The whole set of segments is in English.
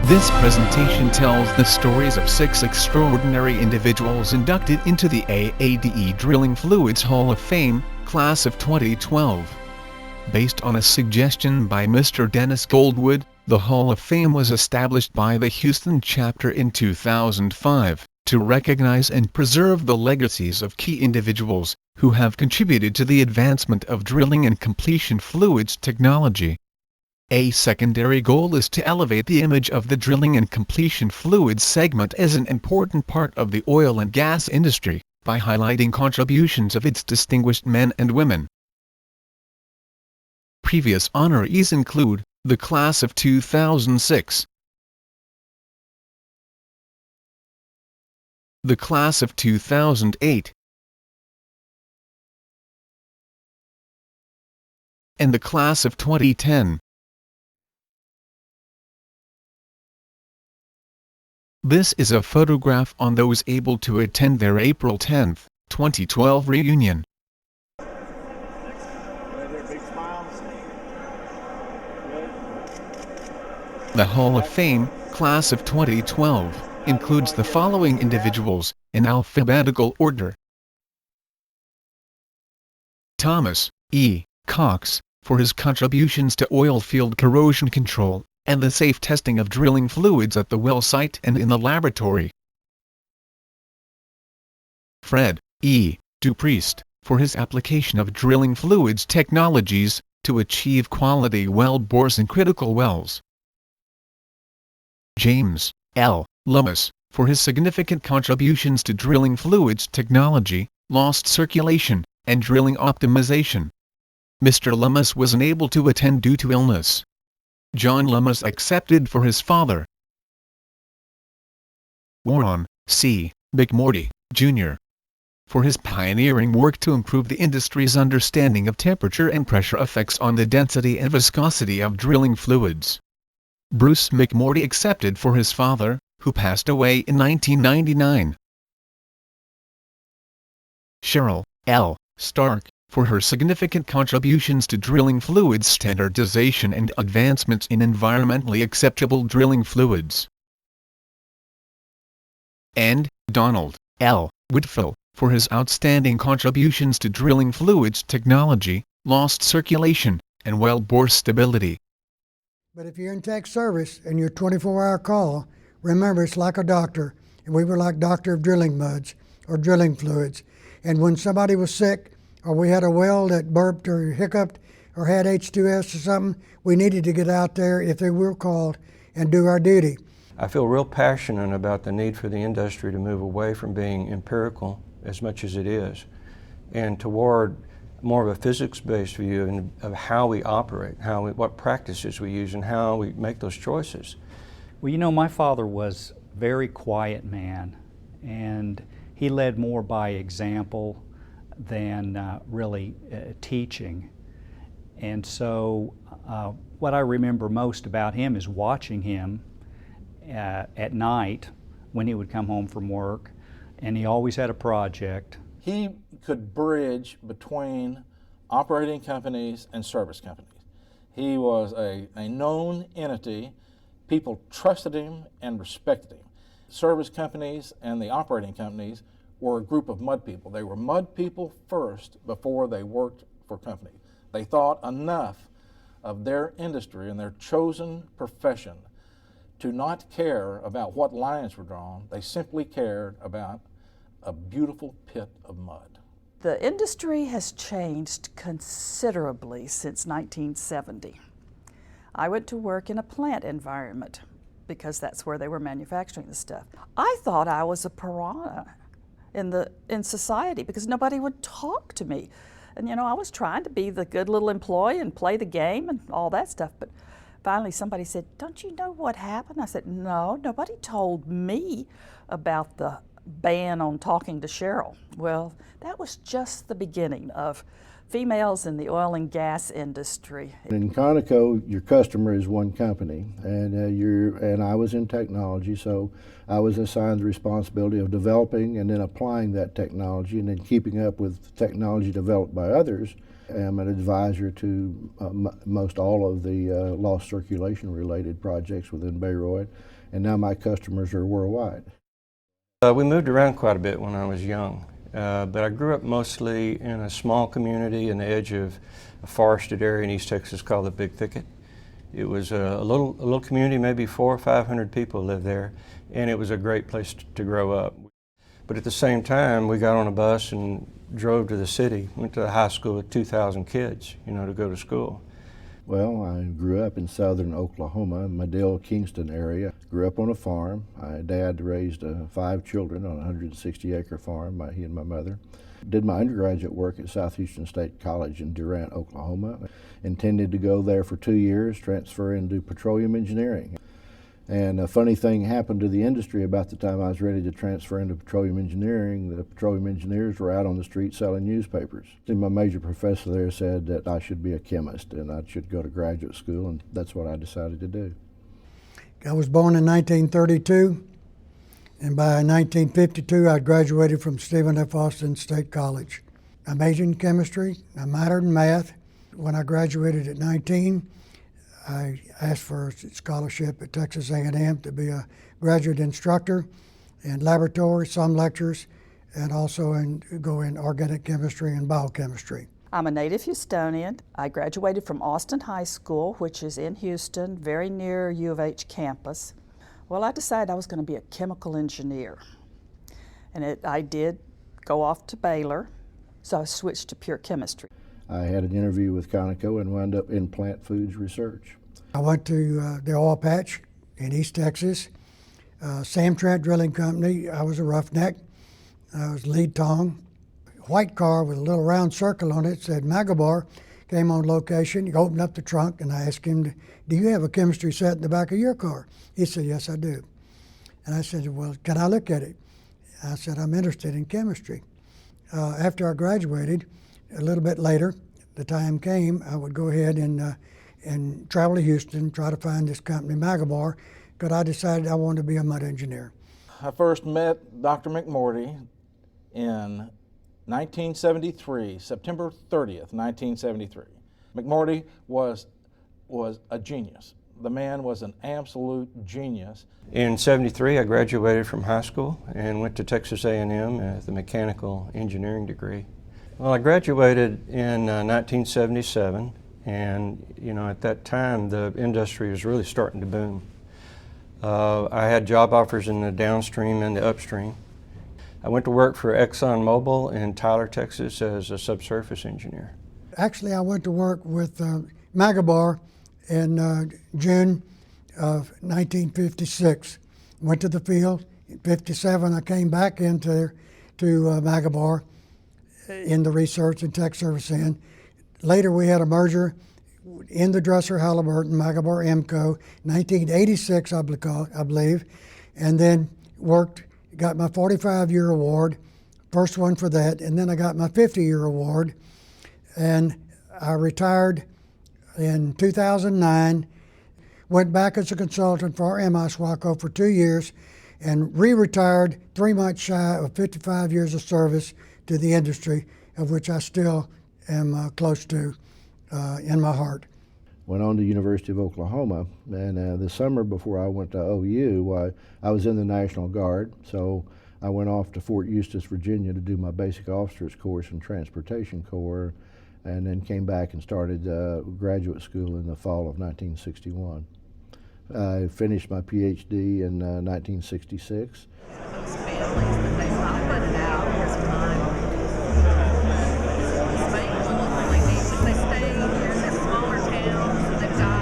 This presentation tells the stories of 6 extraordinary individuals inducted into the AADE Drilling Fluids Hall of Fame, class of 2012. Based on a suggestion by Mr. Dennis Goldwood, the Hall of Fame was established by the Houston chapter in 2005, to recognize and preserve the legacies of key individuals, who have contributed to the advancement of drilling and completion fluids technology. A secondary goal is to elevate the image of the drilling and completion fluids segment as an important part of the oil and gas industry, by highlighting contributions of its distinguished men and women. Previous honorees include the class of 2006, the class of 2008, and the class of 2010. This is a photograph on those able to attend their April 10, 2012 reunion. The Hall of Fame, class of 2012, includes the following individuals, in alphabetical order. Thomas E. Cox, for his contributions to oil field corrosion control, and the safe testing of drilling fluids at the well site and in the laboratory. Fred E. Dupriest, for his application of drilling fluids technologies, to achieve quality well bores in critical wells. James L. Lummis, for his significant contributions to drilling fluids technology, lost circulation, and drilling optimization. Mr. Lummis was unable to attend due to illness. John Lummis accepted for his father. Warren C. McMorty, Jr., for his pioneering work to improve the industry's understanding of temperature and pressure effects on the density and viscosity of drilling fluids. Bruce McMorty accepted for his father, who passed away in 1999. Cheryl L. Stark, for her significant contributions to drilling fluids standardization and advancements in environmentally acceptable drilling fluids. And Donald L. Whitfield, for his outstanding contributions to drilling fluids technology, lost circulation, and well bore stability. But if you're in tech service and you're 24-hour call, remember it's like a doctor, and we were like doctor of drilling muds or drilling fluids. And when somebody was sick, or we had a well that burped or hiccuped or had H2S or something, we needed to get out there if they were called and do our duty. I feel real passionate about the need for the industry to move away from being empirical as much as it is, and toward more of a physics-based view of how we operate, what practices we use, and how we make those choices. Well, you know, my father was a very quiet man, and he led more by example than really teaching. And so what I remember most about him is watching him at night when he would come home from work, and he always had a project. He could bridge between operating companies and service companies. He was a known entity. People trusted him and respected him. Service companies and the operating companies were a group of mud people. They were mud people first before they worked for companies. They thought enough of their industry and their chosen profession to not care about what lines were drawn. They simply cared about a beautiful pit of mud. The industry has changed considerably since 1970. I went to work in a plant environment because that's where they were manufacturing the stuff. I thought I was a piranha in society because nobody would talk to me. And you know, I was trying to be the good little employee and play the game and all that stuff, but finally somebody said, "Don't you know what happened?" I said, "No, nobody told me about the ban on talking to Cheryl." Well, that was just the beginning of females in the oil and gas industry. In Conoco, your customer is one company, and I was in technology, so I was assigned the responsibility of developing and then applying that technology and then keeping up with technology developed by others. I'm an advisor to most all of the lost circulation related projects within Bayreuth, and now my customers are worldwide. We moved around quite a bit when I was young, but I grew up mostly in a small community on the edge of a forested area in East Texas called the Big Thicket. It was a little community, maybe 400 or 500 people lived there, and it was a great place to grow up. But at the same time, we got on a bus and drove to the city, went to the high school with 2,000 kids, to go to school. Well, I grew up in southern Oklahoma, Madill, Kingston area. Grew up on a farm. My dad raised 5 children on a 160-acre farm, he and my mother. Did my undergraduate work at Southeastern State College in Durant, Oklahoma. Intended to go there for 2 years, transfer into petroleum engineering. And a funny thing happened to the industry about the time I was ready to transfer into petroleum engineering. The petroleum engineers were out on the street selling newspapers. And my major professor there said that I should be a chemist and I should go to graduate school, and that's what I decided to do. I was born in 1932, and by 1952 I graduated from Stephen F. Austin State College. I majored in chemistry, I minored in math. When I graduated at 19, I asked for a scholarship at Texas A&M to be a graduate instructor in laboratory, some lectures, and also go in organic chemistry and biochemistry. I'm a native Houstonian. I graduated from Austin High School, which is in Houston, very near U of H campus. Well, I decided I was going to be a chemical engineer. And I did go off to Baylor, so I switched to pure chemistry. I had an interview with Conoco and wound up in plant foods research. I went to the oil patch in East Texas, Sam Trent Drilling Company. I was a roughneck. I was lead tong. White car with a little round circle on it said Magabar. Came on location. He opened up the trunk and I asked him, do you have a chemistry set in the back of your car? He said, yes, I do. And I said, well, can I look at it? I said, I'm interested in chemistry. After I graduated, a little bit later, the time came, I would go ahead and travel to Houston, try to find this company, Magabar, because I decided I wanted to be a mud engineer. I first met Dr. McMorty in 1973, September 30th, 1973. McMorty was a genius. The man was an absolute genius. In '73, I graduated from high school and went to Texas A&M with a mechanical engineering degree. Well, I graduated in 1977, and at that time the industry was really starting to boom. I had job offers in the downstream and the upstream. I went to work for ExxonMobil in Tyler, Texas as a subsurface engineer. Actually, I went to work with Magabar in June of 1956. Went to the field. In '57, I came back into Magabar in the research and tech service end. Later, we had a merger in the Dresser Halliburton, Magabar Emco, 1986, I believe, and then got my 45-year award, first one for that, and then I got my 50-year award, and I retired in 2009, went back as a consultant for MI SWACO for 2 years, and re-retired 3 months shy of 55 years of service to the industry, of which I still am close to in my heart. Went on to University of Oklahoma, and the summer before I went to OU, I was in the National Guard, so I went off to Fort Eustis, Virginia to do my basic officers course in Transportation Corps, and then came back and started graduate school in the fall of 1961. I finished my PhD in 1966. Those families that they saw put it out as time. They stay here in this smaller town, so they've got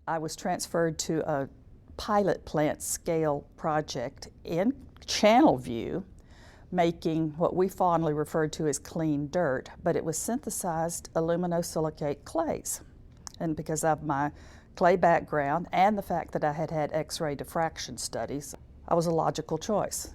I was transferred to a pilot plant scale project in Channelview making what we fondly referred to as clean dirt, but it was synthesized aluminosilicate clays. And because of my clay background and the fact that I had had X-ray diffraction studies, I was a logical choice.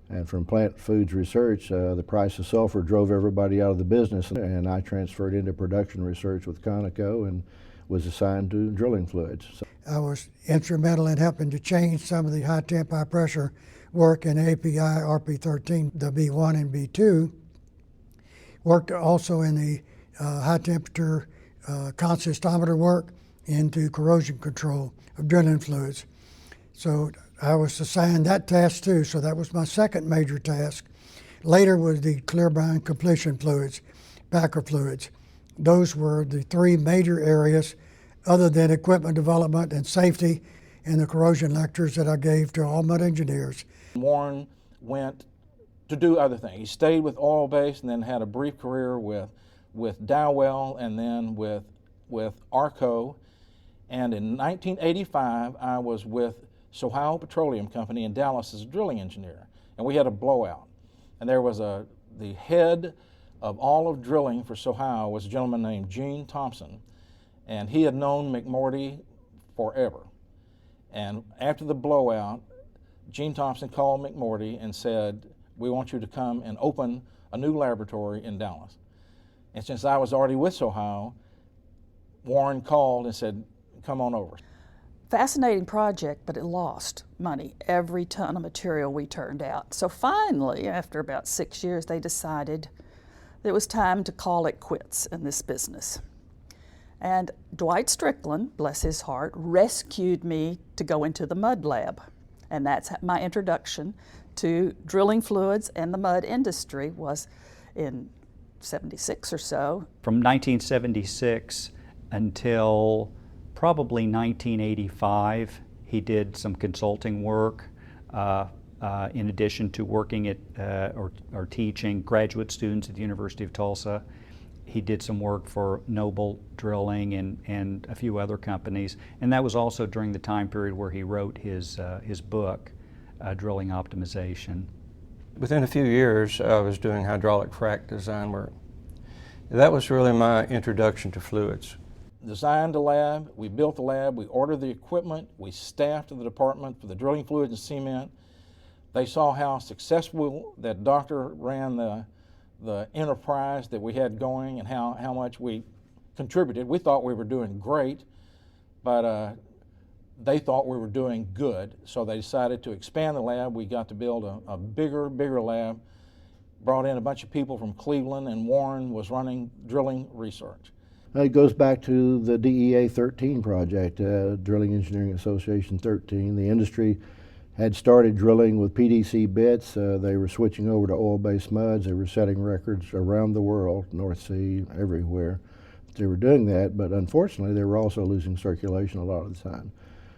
And from plant foods research, the price of sulfur drove everybody out of the business, and I transferred into production research with Conoco and was assigned to drilling fluids. So I was instrumental in helping to change some of the high temp, high pressure work in API RP13, the B1 and B2. Worked also in the high temperature consistometer work into corrosion control of drilling fluids. So I was assigned that task too, so that was my second major task. Later was the clear brine completion fluids, backer fluids. Those were the three major areas other than equipment development and safety and the corrosion lectures that I gave to all mud engineers. Warren went to do other things. He stayed with oil-based and then had a brief career with Dowell and then with Arco. And in 1985, I was with Sohio Petroleum Company in Dallas as a drilling engineer. And we had a blowout. And there was the head of all of drilling for Sohio was a gentleman named Gene Thompson. And he had known McMorty forever. And after the blowout, Gene Thompson called McMorty and said, "We want you to come and open a new laboratory in Dallas." And since I was already with Sohio, Warren called and said, "Come on over." Fascinating project, but it lost money every ton of material we turned out. So finally, after about 6 years, they decided that it was time to call it quits in this business. And Dwight Strickland, bless his heart, rescued me to go into the mud lab. And that's my introduction to drilling fluids and the mud industry was in 76 or so. From 1976 until probably 1985, he did some consulting work in addition to working at or teaching graduate students at the University of Tulsa. He did some work for Noble Drilling and a few other companies, and that was also during the time period where he wrote his book, Drilling Optimization. Within a few years, I was doing hydraulic frac design work. That was really my introduction to fluids. Designed a lab, we built the lab, we ordered the equipment, we staffed the department for the drilling fluids and cement. They saw how successful that doctor ran the enterprise that we had going and how much we contributed. We thought we were doing great, but they thought we were doing good, so they decided to expand the lab. We got to build a bigger lab, brought in a bunch of people from Cleveland, and Warren was running drilling research. It goes back to the DEA 13 project, Drilling Engineering Association 13. The industry had started drilling with PDC bits. They were switching over to oil-based muds. They were setting records around the world, North Sea, everywhere. They were doing that, but unfortunately they were also losing circulation a lot of the time.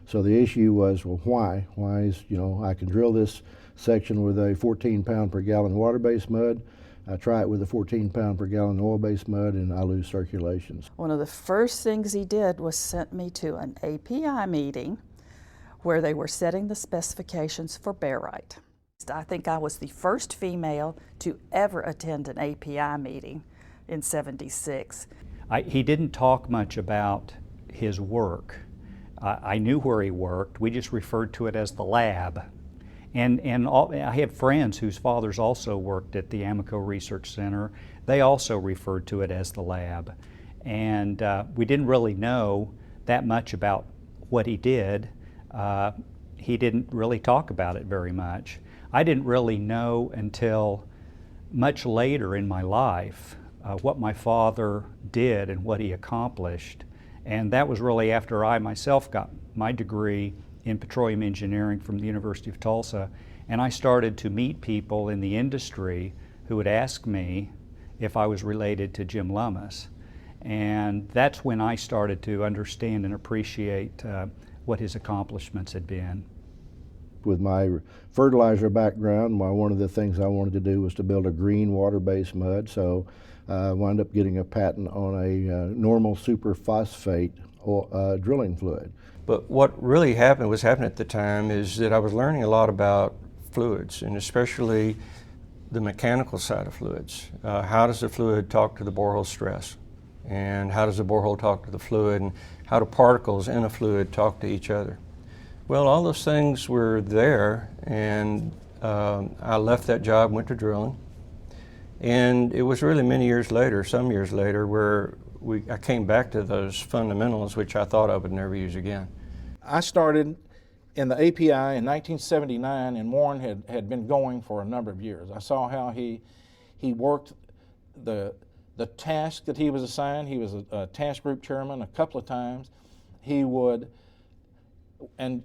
So the issue was, well, why? Why is, I can drill this section with a 14 pound per gallon water-based mud. I try it with a 14 pound per gallon oil-based mud and I lose circulation. One of the first things he did was sent me to an API meeting where they were setting the specifications for barite. I think I was the first female to ever attend an API meeting in '76. He didn't talk much about his work. I knew where he worked. We just referred to it as the lab. And I had friends whose fathers also worked at the Amoco Research Center. They also referred to it as the lab. And we didn't really know that much about what he did. He didn't really talk about it very much. I didn't really know until much later in my life what my father did and what he accomplished. And that was really after I myself got my degree in petroleum engineering from the University of Tulsa, and I started to meet people in the industry who would ask me if I was related to Jim Lummis. And that's when I started to understand and appreciate what his accomplishments had been. With my fertilizer background, one of the things I wanted to do was to build a green water-based mud, so I wound up getting a patent on a normal superphosphate drilling fluid. But what really was happening at the time is that I was learning a lot about fluids, and especially the mechanical side of fluids. How does the fluid talk to the borehole stress? And how does the borehole talk to the fluid? And how do particles in a fluid talk to each other? Well, all those things were there, and I left that job, went to drilling. And it was really many years later, some years later, where I came back to those fundamentals, which I thought I would never use again. I started in the API in 1979, and Warren had been going for a number of years. I saw how he worked the task that he was assigned. He was a task group chairman a couple of times. He would, and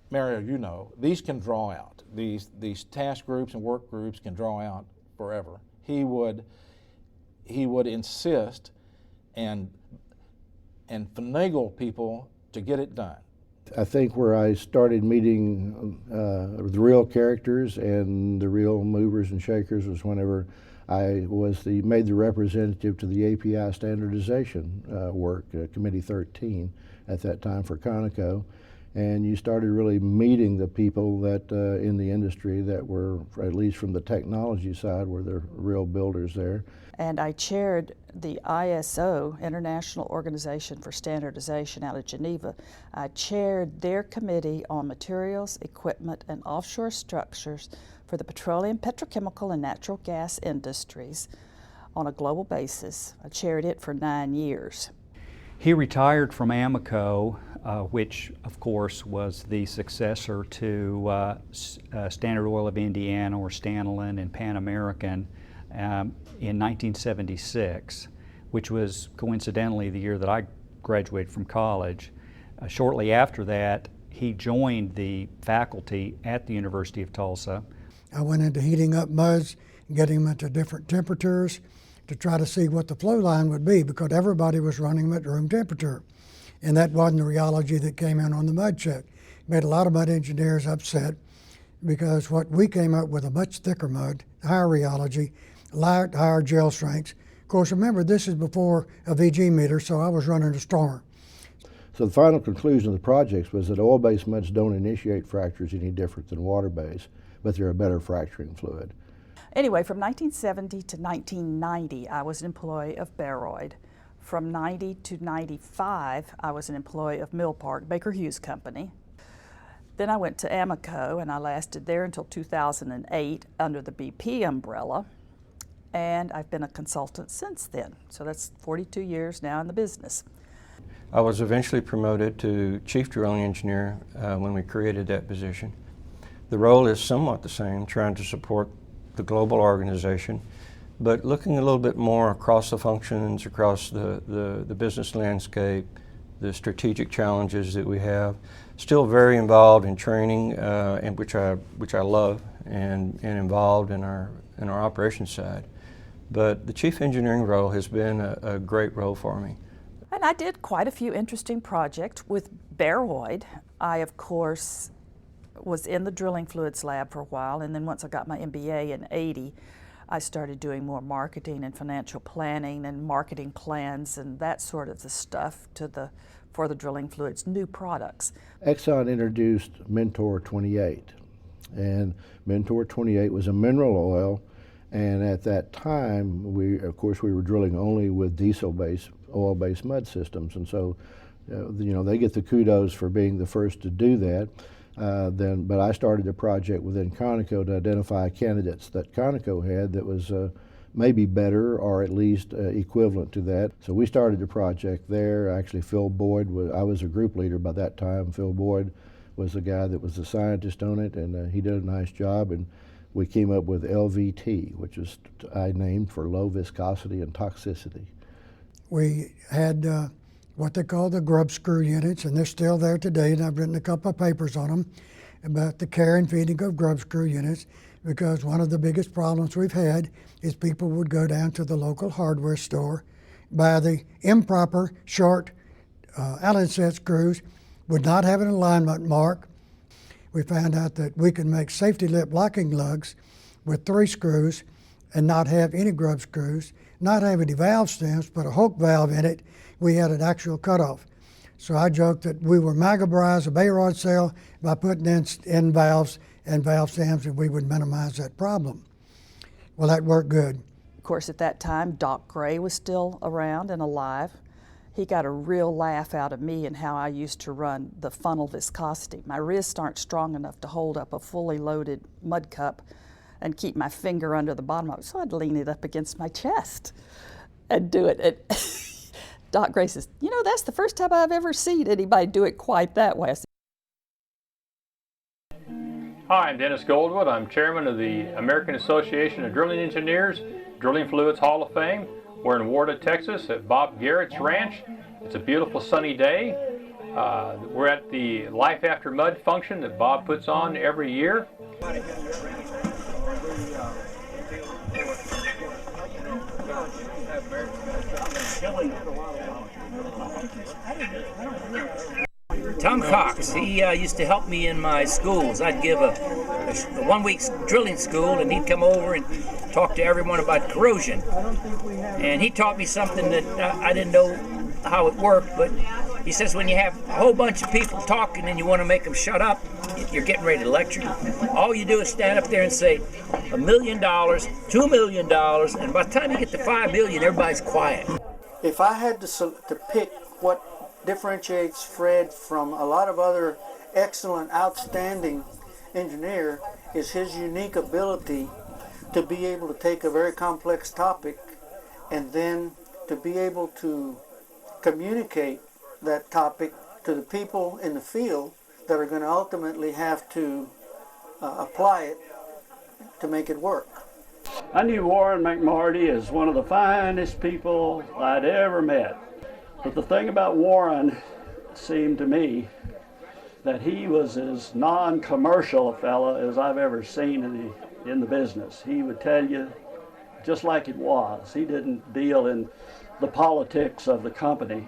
Mario, you know, these can draw out. These task groups and work groups can draw out forever. He would insist and finagle people to get it done. I think where I started meeting the real characters and the real movers and shakers was whenever I made the representative to the API standardization work, Committee 13 at that time for Conoco. And you started really meeting the people that in the industry that were, at least from the technology side, were the real builders there. And I chaired the ISO, International Organization for Standardization, out of Geneva. I chaired their committee on materials, equipment, and offshore structures for the petroleum, petrochemical, and natural gas industries on a global basis. I chaired it for 9 years. He retired from Amoco, which of course was the successor to Standard Oil of Indiana, or Stanlin, and Pan American in 1976, which was coincidentally the year that I graduated from college. Shortly after that, he joined the faculty at the University of Tulsa. I went into heating up muds and getting them into different temperatures to try to see what the flow line would be, because everybody was running them at room temperature. And that wasn't the rheology that came in on the mud check. Made a lot of mud engineers upset, because what we came up with a much thicker mud, higher rheology, higher gel strengths. Of course, remember, this is before a VG meter, so I was running a Stormer. So the final conclusion of the projects was that oil-based muds don't initiate fractures any different than water-based, but they're a better fracturing fluid. Anyway, from 1970 to 1990, I was an employee of Baroid. From 90 to 95, I was an employee of Mill Park, Baker Hughes Company. Then I went to Amoco, and I lasted there until 2008 under the BP umbrella, and I've been a consultant since then. So that's 42 years now in the business. I was eventually promoted to Chief Drilling Engineer when we created that position. The role is somewhat the same, trying to support the global organization, but looking a little bit more across the functions, across the business landscape, the strategic challenges that we have. Still very involved in training, and which I love, and involved in our operations side. But the chief engineering role has been a great role for me. And I did quite a few interesting projects with Baroid. I, of course, was in the drilling fluids lab for a while, and then once I got my MBA in '80, I started doing more marketing and financial planning and marketing plans and that sort of the stuff for the drilling fluids, new products. Exxon introduced Mentor 28, and Mentor 28 was a mineral oil, and at that time, of course, we were drilling only with diesel-based, oil-based mud systems, and so, they get the kudos for being the first to do that. But I started a project within Conoco to identify candidates that Conoco had that was maybe better, or at least equivalent to that. So we started the project there. Actually, Phil Boyd I was a group leader by that time. Phil Boyd was the guy that was the scientist on it, and he did a nice job. And we came up with LVT, which is I named for low viscosity and toxicity. We had what they call the grub screw units, and they're still there today, and I've written a couple of papers on them about the care and feeding of grub screw units, because one of the biggest problems we've had is people would go down to the local hardware store, buy the improper short Allen set screws, would not have an alignment mark. We found out that we could make safety lip locking lugs with 3 screws and not have any grub screws, not have any valve stems, but a hook valve in it. We had an actual cutoff. So I joked that we were Magabrized a Bayrod cell by putting in valves and valve stems, and we would minimize that problem. Well, that worked good. Of course, at that time, Doc Gray was still around and alive. He got a real laugh out of me and how I used to run the funnel viscosity. My wrists aren't strong enough to hold up a fully loaded mud cup and keep my finger under the bottom of it, so I'd lean it up against my chest and do it. And Doc Gray says, you know, that's the first time I've ever seen anybody do it quite that way. I said, Hi, I'm Dennis Goldwood. I'm chairman of the American Association of Drilling Engineers, Drilling Fluids Hall of Fame. We're in Warda, Texas at Bob Garrett's ranch. It's a beautiful sunny day. We're at the Life After Mud function that Bob puts on every year. Tom Cox, he used to help me in my schools. I'd give a 1 week drilling school, and he'd come over and talk to everyone about corrosion. And he taught me something that I didn't know how it worked, but he says when you have a whole bunch of people talking and you want to make them shut up, you're getting ready to lecture. All you do is stand up there and say $1 million, $2 million, and by the time you get to $5 million, everybody's quiet. If I had to pick what differentiates Fred from a lot of other excellent, outstanding engineer, is his unique ability to be able to take a very complex topic and then to be able to communicate that topic to the people in the field that are going to ultimately have to apply it to make it work. I knew Warren McMarty as one of the finest people I'd ever met. But the thing about Warren seemed to me that he was as non-commercial a fella as I've ever seen in the business. He would tell you just like it was. He didn't deal in the politics of the company,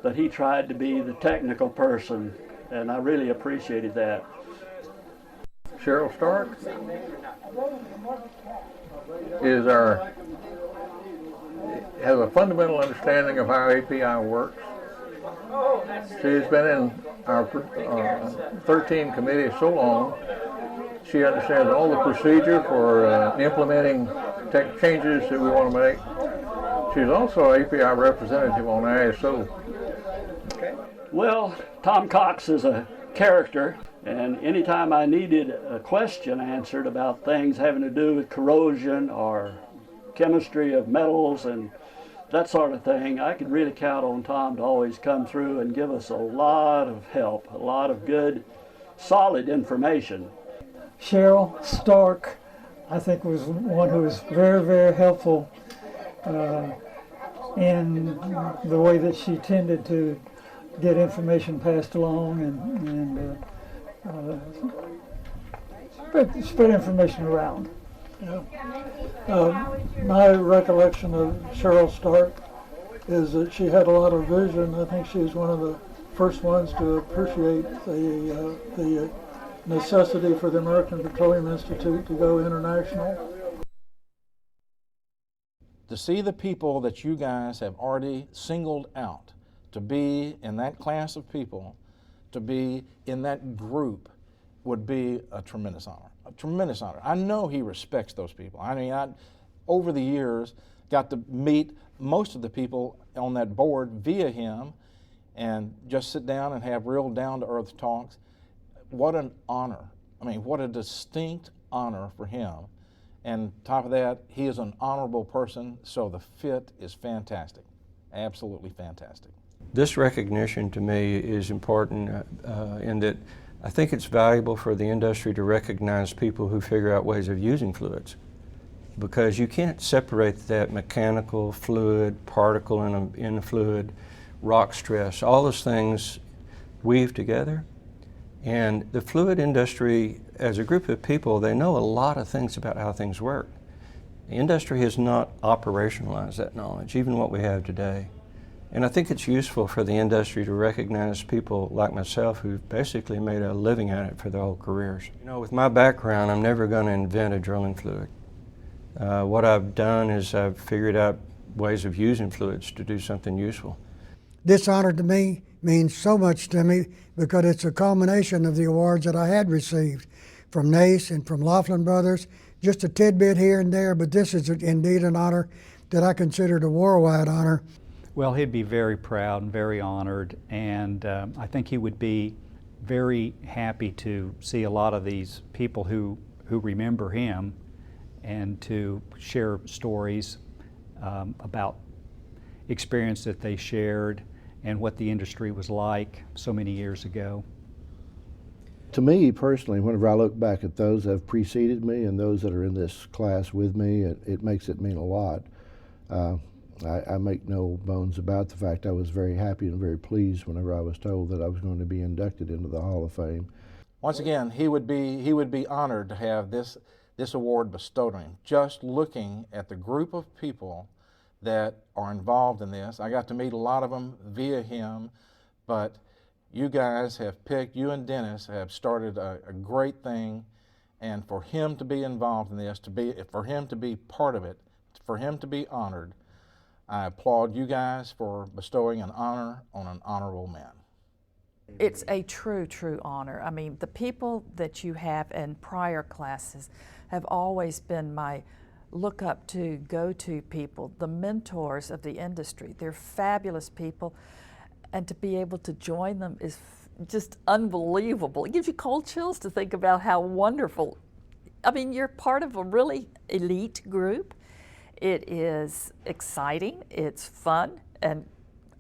but he tried to be the technical person, and I really appreciated that. Cheryl Stark has a fundamental understanding of how API works. She's been in our 13 committees so long, she understands all the procedure for implementing tech changes that we want to make. She's also an API representative on ISO. Well, Tom Cox is a character, and anytime I needed a question answered about things having to do with corrosion or chemistry of metals and that sort of thing, I could really count on Tom to always come through and give us a lot of help, a lot of good, solid information. Cheryl Stark, I think, was one who was very, very helpful in the way that she tended to get information passed along and spread information around. My recollection of Cheryl Stark is that she had a lot of vision. I think she was one of the first ones to appreciate the necessity for the American Petroleum Institute to go international. To see the people that you guys have already singled out to be in that class of people, to be in that group, would be a tremendous honor. A tremendous honor. I know he respects those people. I mean, I, over the years, got to meet most of the people on that board via him and just sit down and have real down-to-earth talks. What an honor. I mean, what a distinct honor for him. And top of that, he is an honorable person, so the fit is fantastic. Absolutely fantastic. This recognition to me is important in that I think it's valuable for the industry to recognize people who figure out ways of using fluids, because you can't separate that mechanical, fluid, particle in a fluid, rock stress, all those things weave together. And the fluid industry, as a group of people, they know a lot of things about how things work. The industry has not operationalized that knowledge, even what we have today. And I think it's useful for the industry to recognize people like myself who basically made a living at it for their whole careers. You know, with my background, I'm never going to invent a drilling fluid. What I've done is I've figured out ways of using fluids to do something useful. This honor to me means so much to me because it's a culmination of the awards that I had received. from Nace and from Laughlin Brothers, just a tidbit here and there, but this is indeed an honor that I consider a worldwide honor. Well, he'd be very proud and very honored, and I think he would be very happy to see a lot of these people who remember him and to share stories about experience that they shared and what the industry was like so many years ago. To me personally, whenever I look back at those that have preceded me and those that are in this class with me, it makes it mean a lot. I make no bones about the fact I was very happy and very pleased whenever I was told that I was going to be inducted into the Hall of Fame. Once again, he would be honored to have this award bestowed on him. Just looking at the group of people that are involved in this, I got to meet a lot of them via him, but you guys have picked, you and Dennis have started a great thing, and for him to be involved in this, for him to be part of it, for him to be honored, I applaud you guys for bestowing an honor on an honorable man. It's a true, true honor. I mean, the people that you have in prior classes have always been my look up to, go to people, the mentors of the industry. They're fabulous people, and to be able to join them is just unbelievable. It gives you cold chills to think about how wonderful. I mean, you're part of a really elite group. It is exciting, it's fun, and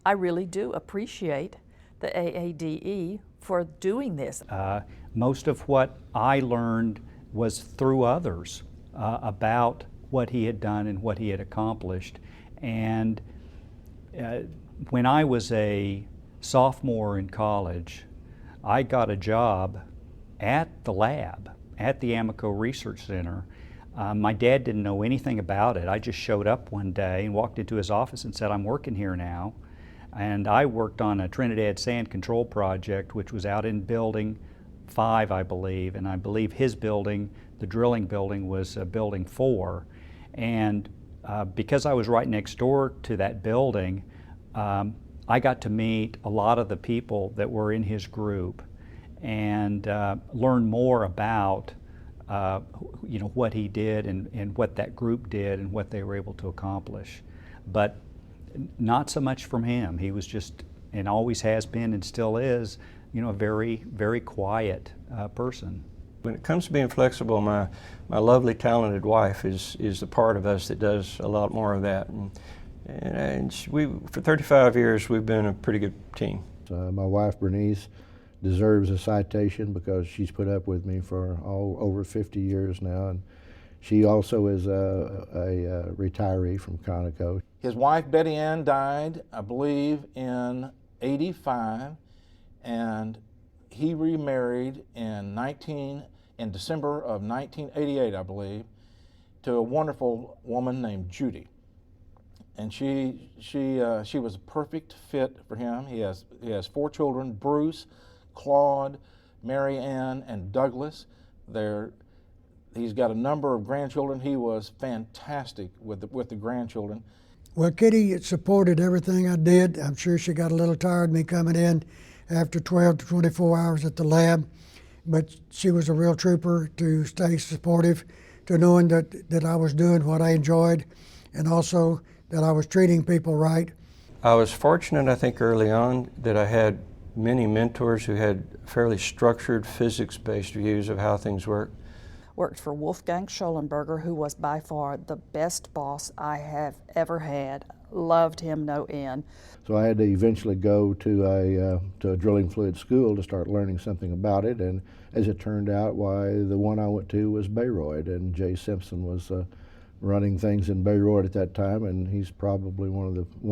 I really do appreciate the AADE for doing this. Most of what I learned was through others about what he had done and what he had accomplished. And when I was a sophomore in college, I got a job at the lab, at the Amico Research Center. My dad didn't know anything about it. I just showed up one day and walked into his office and said, "I'm working here now." And I worked on a Trinidad sand control project, which was out in Building 5, I believe, and I believe his building, the drilling building, was Building 4. And because I was right next door to that building, I got to meet a lot of the people that were in his group and learn more about what he did and what that group did and what they were able to accomplish. But not so much from him. He was just, and always has been and still is, a very, very quiet person. When it comes to being flexible, my lovely, talented wife is the part of us that does a lot more of that. And for 35 years, we've been a pretty good team. My wife, Bernice, deserves a citation because she's put up with me for over 50 years now. And she also is a retiree from Conoco. His wife, Betty Ann, died, I believe, in '85, and he remarried in December of 1988, I believe, to a wonderful woman named Judy. And she was a perfect fit for him. He has 4 children: Bruce, Claude, Mary Ann, and Douglas. He's got a number of grandchildren. He was fantastic with the grandchildren. Well, Kitty supported everything I did. I'm sure she got a little tired of me coming in after 12 to 24 hours at the lab, but she was a real trooper to stay supportive, to knowing that I was doing what I enjoyed, and also that I was treating people right. I was fortunate, I think, early on that I had many mentors who had fairly structured, physics-based views of how things work. Worked for Wolfgang Schollenberger, who was by far the best boss I have ever had. Loved him no end. So I had to eventually go to a drilling fluid school to start learning something about it, and as it turned out, the one I went to was Bayreuth, and Jay Simpson was running things in Bayreuth at that time, and he's probably one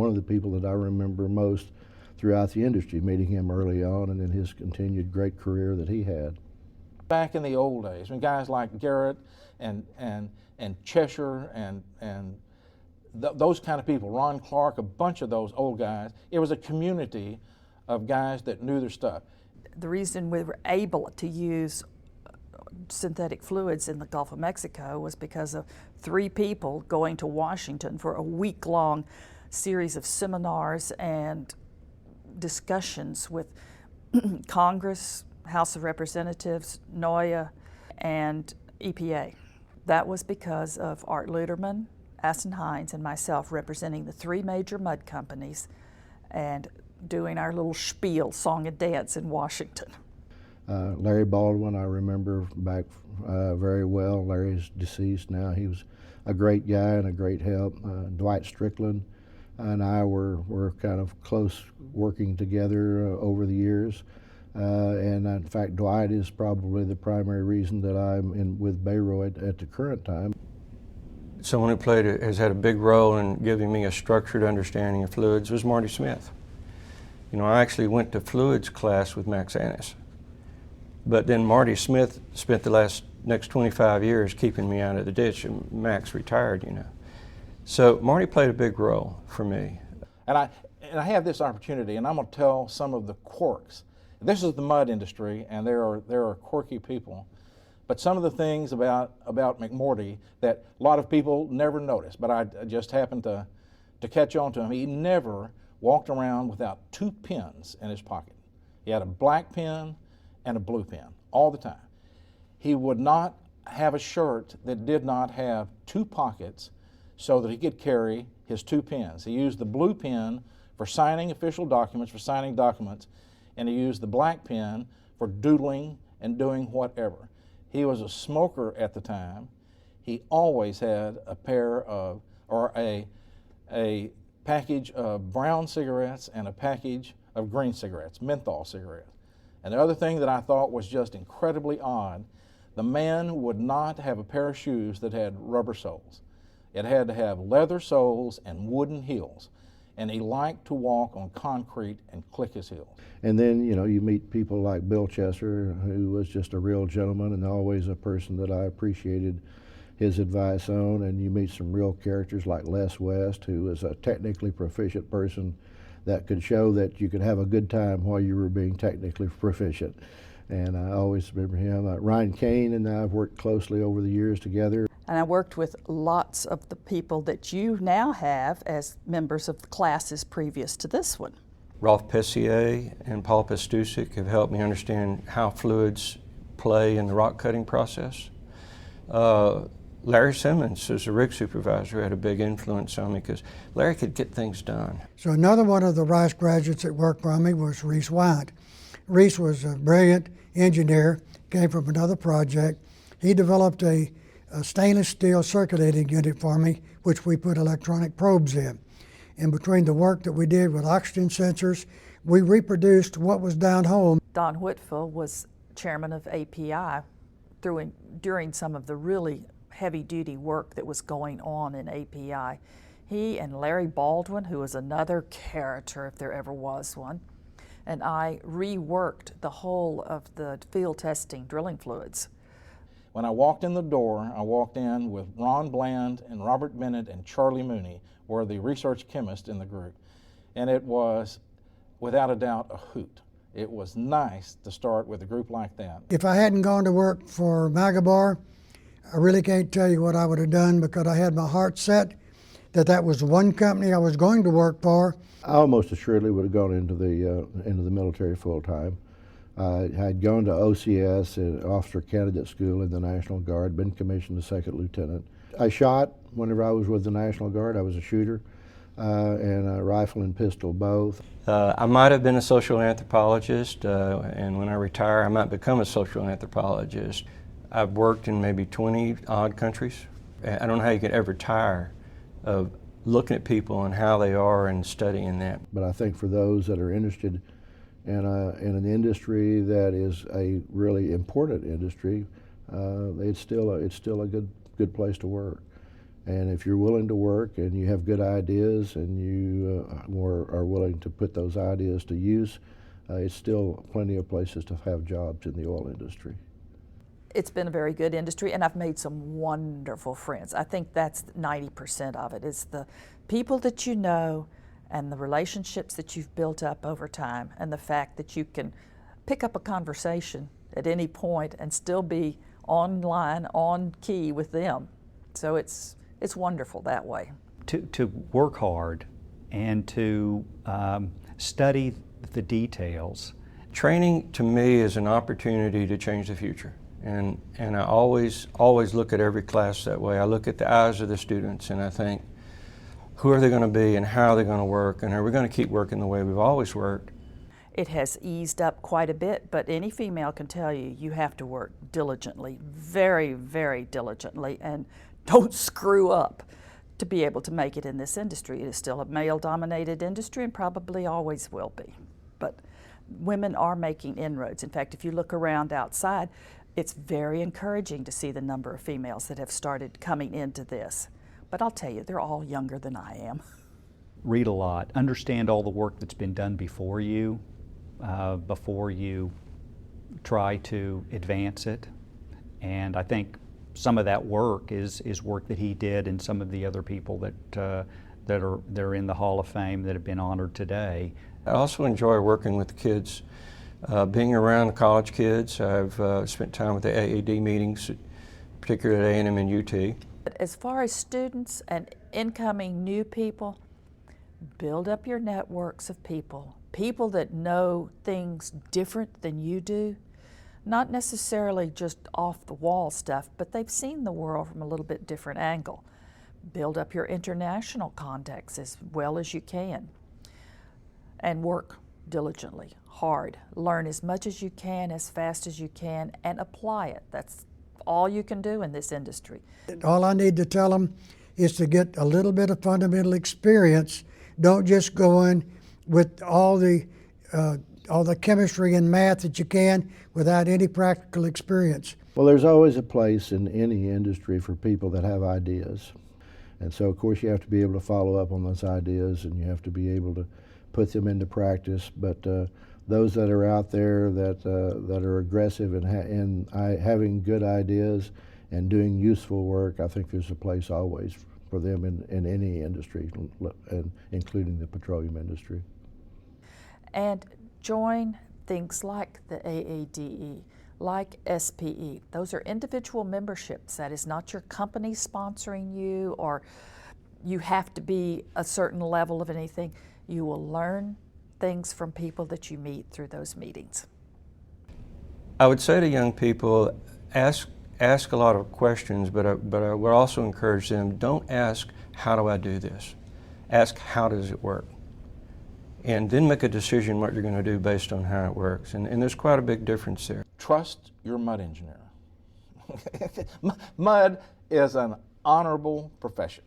of the people that I remember most throughout the industry, meeting him early on and then his continued great career that he had. Back in the old days, when guys like Garrett and Cheshire and those kind of people, Ron Clark, a bunch of those old guys, it was a community of guys that knew their stuff. The reason we were able to use synthetic fluids in the Gulf of Mexico was because of 3 people going to Washington for a week-long series of seminars and discussions with Congress, House of Representatives, NOAA, and EPA. That was because of Art Luderman, Aston Hines, and myself representing the three major mud companies and doing our little spiel, song and dance in Washington. Larry Baldwin, I remember back very well. Larry's deceased now. He was a great guy and a great help. Dwight Strickland and I were kind of close working together over the years. And in fact, Dwight is probably the primary reason that I'm in with Bayreuth at the current time. Someone who has had a big role in giving me a structured understanding of fluids was Marty Smith. You know, I actually went to fluids class with Max Annis. But then Marty Smith spent the next 25 years keeping me out of the ditch, and Max retired, you know. So Marty played a big role for me. And I have this opportunity, and I'm going to tell some of the quirks. This is the mud industry, and there are quirky people. But some of the things about McMorty that a lot of people never notice, but I just happened to catch on to him. He never walked around without two pens in his pocket. He had a black pen and a blue pen all the time. He would not have a shirt that did not have two pockets so that he could carry his two pens. He used the blue pen for signing official documents, and he used the black pen for doodling and doing whatever. He was a smoker at the time. He always had a package of brown cigarettes and a package of green cigarettes, menthol cigarettes. And the other thing that I thought was just incredibly odd, the man would not have a pair of shoes that had rubber soles. It had to have leather soles and wooden heels. And he liked to walk on concrete and click his heels. And then, you know, you meet people like Bill Chesser, who was just a real gentleman and always a person that I appreciated his advice on. And you meet some real characters like Les West, who was a technically proficient person that could show that you could have a good time while you were being technically proficient. And I always remember him. Ryan Kane and I have worked closely over the years together. And I worked with lots of the people that you now have as members of the classes previous to this one. Rolf Pessier and Paul Pastusik have helped me understand how fluids play in the rock cutting process. Larry Simmons, as a rig supervisor, had a big influence on me because Larry could get things done. So another one of the Rice graduates that worked for me was Reese White. Reese was a brilliant engineer, came from another project. He developed a stainless steel circulating unit for me, which we put electronic probes in. And between the work that we did with oxygen sensors, we reproduced what was down home. Don Whitfield was chairman of API during some of the really heavy-duty work that was going on in API. He and Larry Baldwin, who was another character if there ever was one, and I reworked the whole of the field testing drilling fluids. When I walked in the door, I walked in with Ron Bland and Robert Bennett and Charlie Mooney were the research chemists in the group. And it was, without a doubt, a hoot. It was nice to start with a group like that. If I hadn't gone to work for Magabar, I really can't tell you what I would have done because I had my heart set that that was one company I was going to work for. I almost assuredly would have gone into the military full time. I had gone to OCS, Officer Candidate School in the National Guard, been commissioned a second lieutenant. I shot whenever I was with the National Guard. I was a shooter, and a rifle and pistol both. I might have been a social anthropologist, and when I retire, I might become a social anthropologist. I've worked in maybe 20 odd countries. I don't know how you could ever tire of looking at people and how they are and studying that. But I think for those that are interested in an industry that is a really important industry, it's still a good place to work. And if you're willing to work and you have good ideas and you are willing to put those ideas to use, it's still plenty of places to have jobs in the oil industry. It's been a very good industry, and I've made some wonderful friends. I think that's 90% of it, is the people that you know and the relationships that you've built up over time, and the fact that you can pick up a conversation at any point and still be online, on key with them. So it's wonderful that way. To work hard and to study the details. Training to me is an opportunity to change the future. And I always look at every class that way. I look at the eyes of the students and I think, who are they going to be and how are they going to work, and are we going to keep working the way we've always worked? It has eased up quite a bit, but any female can tell you, you have to work diligently, very, very diligently, and don't screw up to be able to make it in this industry. It is still a male-dominated industry and probably always will be. But women are making inroads. In fact, if you look around outside, it's very encouraging to see the number of females that have started coming into this. But I'll tell you, they're all younger than I am. Read a lot. Understand all the work that's been done before you try to advance it. And I think some of that work is work that he did and some of the other people that are in the Hall of Fame that have been honored today. I also enjoy working with kids, being around the college kids. I've spent time with the AAD meetings, particularly at A&M and UT. As far as students and incoming new people, build up your networks of people that know things different than you do, not necessarily just off the wall stuff, but they've seen the world from a little bit different angle. Build up your international contacts as well as you can, and work diligently, hard. Learn as much as you can, as fast as you can, and apply it. That's all you can do in this industry. All I need to tell them is to get a little bit of fundamental experience. Don't just go in with all the chemistry and math that you can without any practical experience. Well, there's always a place in any industry for people that have ideas. And so, of course, you have to be able to follow up on those ideas and you have to be able to put them into practice. But those that are out there that are aggressive and having good ideas and doing useful work, I think there's a place always for them in any industry, and including the petroleum industry. And join things like the AADE, like SPE. Those are individual memberships. That is not your company sponsoring you, or you have to be a certain level of anything. You will learn things from people that you meet through those meetings. I would say to young people, ask a lot of questions, but I would also encourage them, don't ask, how do I do this? Ask, how does it work? And then make a decision what you're going to do based on how it works. And there's quite a big difference there. Trust your mud engineer. Mud is an honorable profession.